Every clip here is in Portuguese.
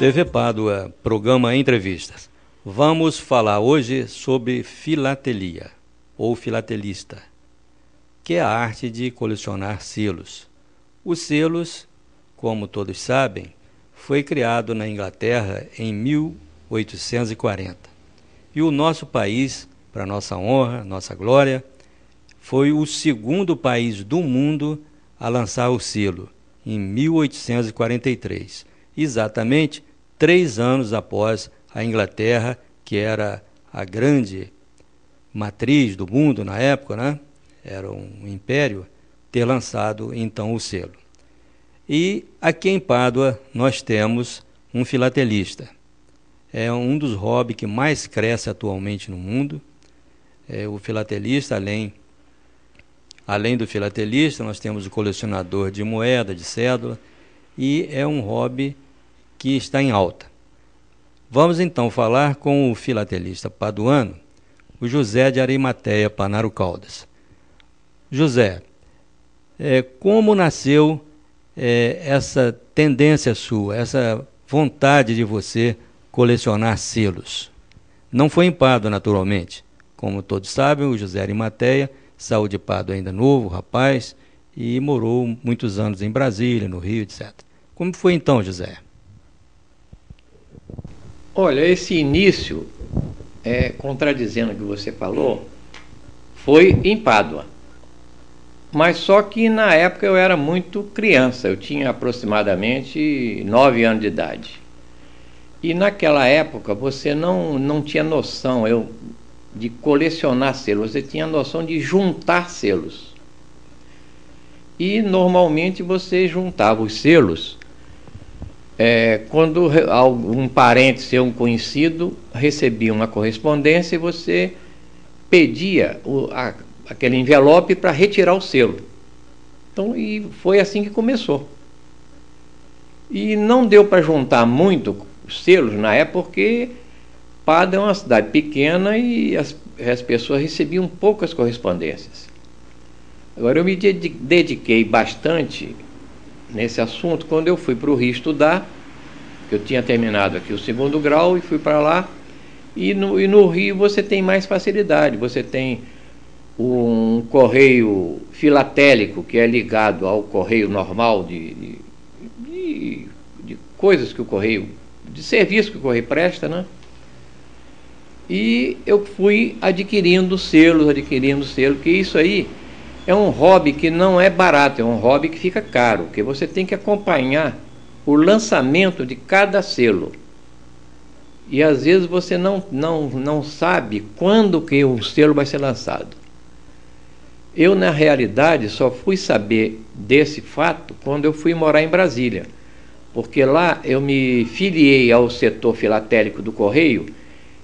TV Pádua, programa Entrevistas. Vamos falar hoje sobre filatelia, ou filatelista, que é a arte de colecionar selos. Os selos, como todos sabem, foi criado na Inglaterra em 1840. E o nosso país, para nossa honra, nossa glória, foi o segundo país do mundo a lançar o selo, em 1843, exatamente 3 anos após a Inglaterra, que era a grande matriz do mundo na época, né? Era um império, ter lançado então o selo. E aqui em Pádua nós temos um filatelista. É um dos hobbies que mais cresce atualmente no mundo. O filatelista, além do filatelista, nós temos o colecionador de moeda, de cédula, e é um hobby que está em alta. Vamos então falar com o filatelista paduano, o José de Arimateia Panaro Caldas. José, como nasceu essa tendência sua, essa vontade de você colecionar selos? Não foi em Pádua, naturalmente. Como todos sabem, o José Arimateia saiu de Pádua ainda novo, rapaz, e morou muitos anos em Brasília, no Rio, etc. Como foi então, José? Olha, esse início, contradizendo o que você falou, foi em Pádua. Mas só que na época eu era muito criança, eu tinha aproximadamente 9 anos de idade. E naquela época você não tinha noção de colecionar selos, você tinha noção de juntar selos. E normalmente você juntava os selos quando um parente seu, um conhecido, recebia uma correspondência e você pedia aquele envelope para retirar o selo. Então, e foi assim que começou. E não deu para juntar muito selos na época, porque Pádua é uma cidade pequena e as pessoas recebiam poucas correspondências. Agora, eu me dediquei bastante nesse assunto quando eu fui para o Rio estudar, que eu tinha terminado aqui o 2º grau e fui para lá. E no Rio você tem mais facilidade, você tem um correio filatélico que é ligado ao correio normal de coisas que o correio, de serviço que o correio presta, né? E eu fui adquirindo selos, que isso aí é um hobby que não é barato, é um hobby que fica caro, porque você tem que acompanhar o lançamento de cada selo. E às vezes você não sabe quando que o selo vai ser lançado. Eu, na realidade, só fui saber desse fato quando eu fui morar em Brasília, porque lá eu me filiei ao setor filatélico do Correio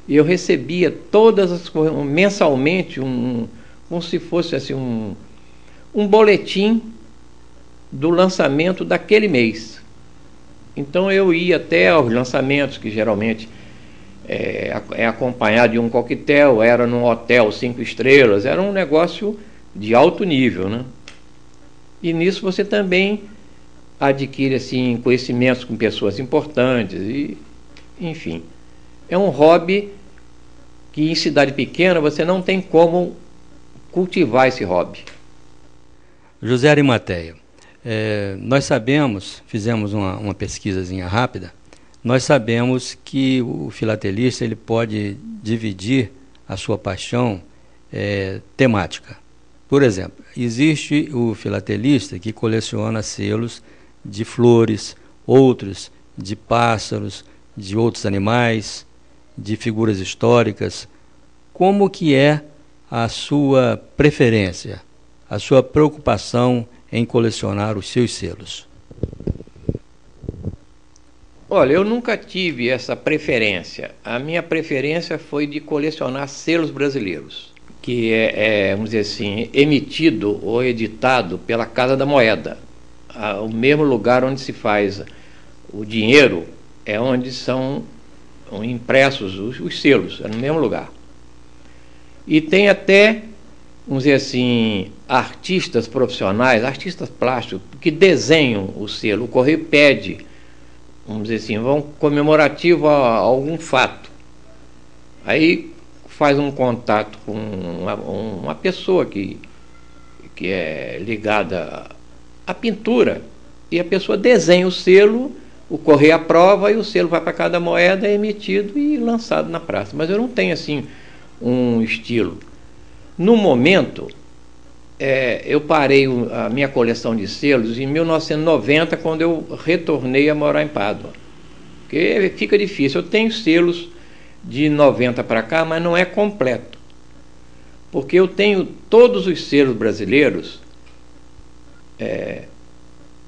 e eu recebia mensalmente como se fosse assim, um boletim do lançamento daquele mês. Então eu ia até aos lançamentos, que geralmente é acompanhado de um coquetel, era num hotel 5 estrelas, era um negócio de alto nível, né? E nisso você também adquire assim conhecimentos com pessoas importantes e, enfim, é um hobby que em cidade pequena você não tem como cultivar esse hobby. José Arimateia, nós sabemos, fizemos uma pesquisazinha rápida, nós sabemos que o filatelista ele pode dividir a sua paixão temática. Por exemplo, existe o filatelista que coleciona selos de flores, outros de pássaros, de outros animais, de figuras históricas. Como que é a sua preferência, a sua preocupação em colecionar os seus selos? Olha, eu nunca tive essa preferência. A minha preferência foi de colecionar selos brasileiros, que vamos dizer assim, emitido ou editado pela Casa da Moeda. O mesmo lugar onde se faz o dinheiro é onde são impressos os selos, é no mesmo lugar. E tem até, vamos dizer assim, artistas profissionais, artistas plásticos, que desenham o selo. O Correio pede vamos dizer assim, vão comemorativo a algum fato. Aí faz um contato com uma pessoa que é ligada à pintura, e a pessoa desenha o selo, o correio aprova e o selo vai para cada moeda, é emitido e lançado na praça. Mas eu não tenho assim um estilo. No momento, eu parei a minha coleção de selos em 1990, quando eu retornei a morar em Pádua. Porque fica difícil. Eu tenho selos de 90 para cá, mas não é completo. Porque eu tenho todos os selos brasileiros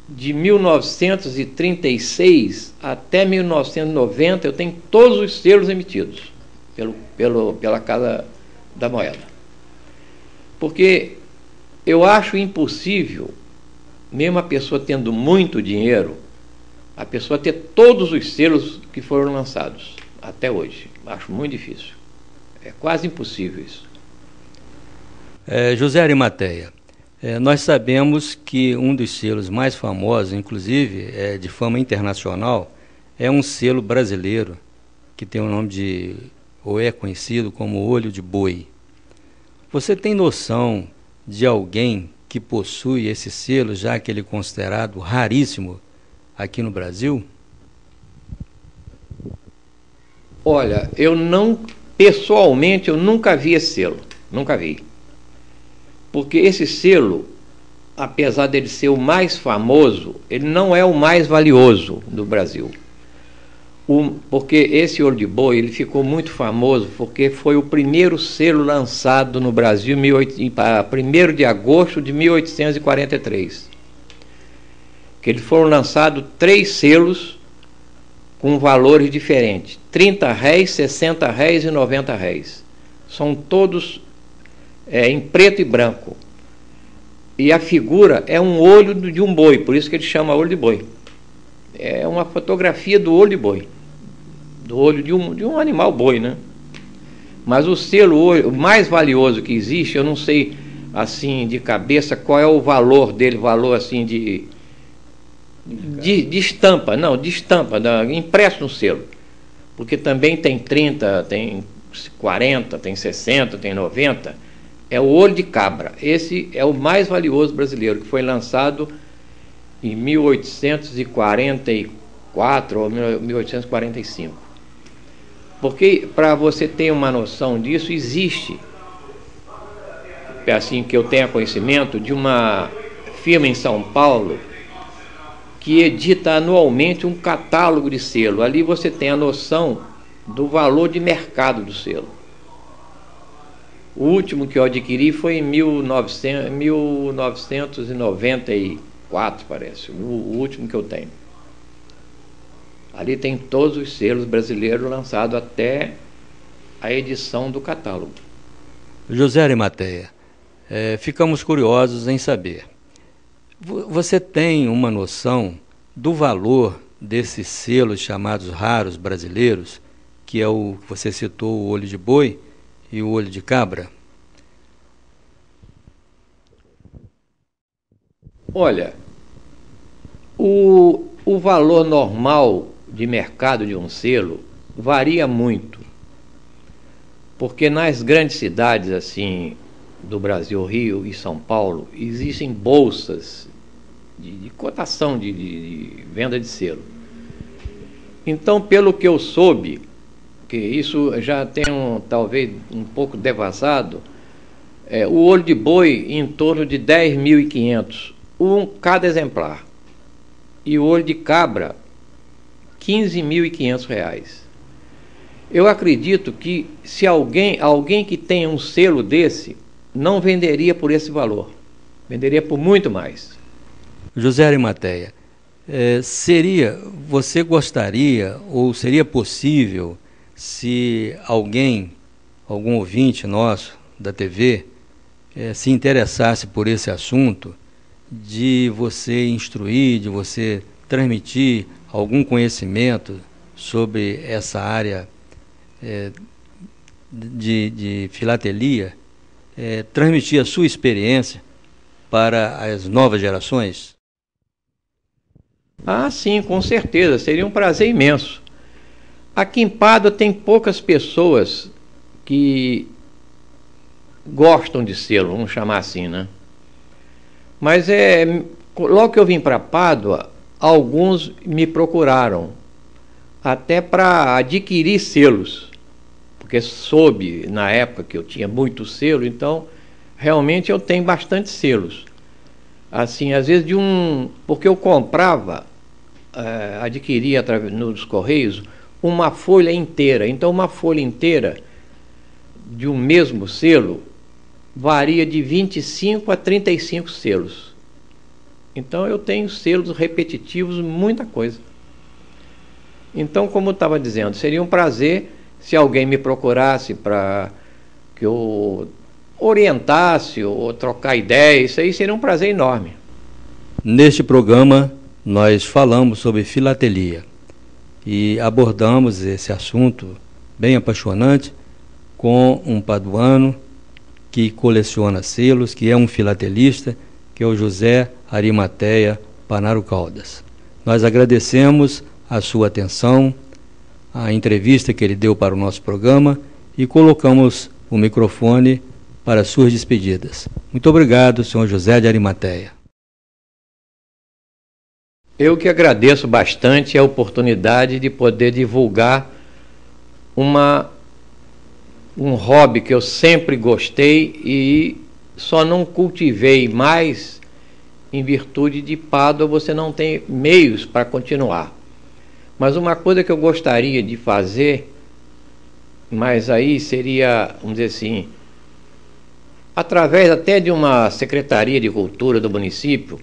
de 1936 até 1990, eu tenho todos os selos emitidos pela Casa da Moeda. Porque eu acho impossível, mesmo a pessoa tendo muito dinheiro, a pessoa ter todos os selos que foram lançados até hoje. Acho muito difícil. É quase impossível isso. José Arimateia, nós sabemos que um dos selos mais famosos, inclusive de fama internacional, é um selo brasileiro que tem o nome ou é conhecido como Olho de Boi. Você tem noção de alguém que possui esse selo, já que ele é considerado raríssimo aqui no Brasil? Olha, pessoalmente, eu nunca vi esse selo. Nunca vi. Porque esse selo, apesar dele ser o mais famoso, ele não é o mais valioso do Brasil. Porque esse Olho de Boi, ele ficou muito famoso porque foi o primeiro selo lançado no Brasil, 1º de agosto de 1843. Que eles foram lançados 3 selos com valores diferentes: R$30, R$60 e R$90. São todos em preto e branco. E a figura é um olho de um boi, por isso que ele chama olho de boi. É uma fotografia do olho de boi, do olho de um animal boi, né? Mas o selo mais valioso que existe, eu não sei assim de cabeça qual é o valor dele, valor assim de estampa, não, de estampa, impresso no selo. Porque também tem 30, tem 40, tem 60, tem 90. É o olho de cabra. Esse é o mais valioso brasileiro, que foi lançado em 1844 ou 1845. Porque, para você ter uma noção disso, existe, assim que eu tenha conhecimento, de uma firma em São Paulo que edita anualmente um catálogo de selo. Ali você tem a noção do valor de mercado do selo. O último que eu adquiri foi em 1994, parece, o último que eu tenho. Ali tem todos os selos brasileiros lançados até a edição do catálogo. José Arimateia, ficamos curiosos em saber. Você tem uma noção do valor desses selos chamados raros brasileiros, que é o que você citou, o olho de boi e o olho de cabra? Olha, o valor normal de mercado de um selo varia muito, porque nas grandes cidades assim do Brasil, Rio e São Paulo, existem bolsas de cotação de venda de selo. Então, pelo que eu soube, que isso já tem talvez um pouco devasado, o olho de boi em torno de 10.500 cada exemplar, e o olho de cabra R$15.500. Eu acredito que se alguém que tenha um selo desse não venderia por esse valor, venderia por muito mais. José Arimateia, você gostaria ou seria possível, se algum ouvinte nosso da TV se interessasse por esse assunto, de você instruir, de você transmitir algum conhecimento sobre essa área de filatelia, transmitir a sua experiência para as novas gerações? Ah, sim, com certeza, seria um prazer imenso. Aqui em Pádua tem poucas pessoas que gostam de selo, vamos chamar assim, né? Mas logo que eu vim para Pádua, alguns me procuraram, até para adquirir selos, porque soube na época que eu tinha muito selo, então realmente eu tenho bastante selos. Assim, às vezes porque eu comprava, adquiria nos Correios uma folha inteira. Então uma folha inteira de um mesmo selo varia de 25 a 35 selos. Então eu tenho selos repetitivos, muita coisa. Então, como eu estava dizendo, seria um prazer se alguém me procurasse para que eu orientasse ou trocar ideias. Isso aí seria um prazer enorme. Neste programa, nós falamos sobre filatelia e abordamos esse assunto bem apaixonante com um paduano que coleciona selos, que é um filatelista, que é o José Arimateia Panaro Caldas. Nós agradecemos a sua atenção, a entrevista que ele deu para o nosso programa e colocamos o microfone para suas despedidas. Muito obrigado, senhor José de Arimateia. Eu que agradeço bastante a oportunidade de poder divulgar um hobby que eu sempre gostei e só não cultivei mais em virtude de Pádua você não tem meios para continuar. Mas uma coisa que eu gostaria de fazer, mas aí seria, vamos dizer assim, através até de uma Secretaria de Cultura do município,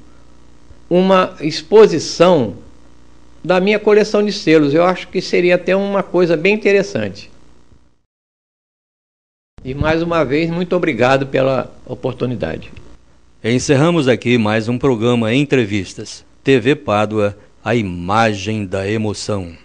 uma exposição da minha coleção de selos. Eu acho que seria até uma coisa bem interessante. E mais uma vez, muito obrigado pela oportunidade. Encerramos aqui mais um programa Entrevistas. TV Pádua, a imagem da emoção.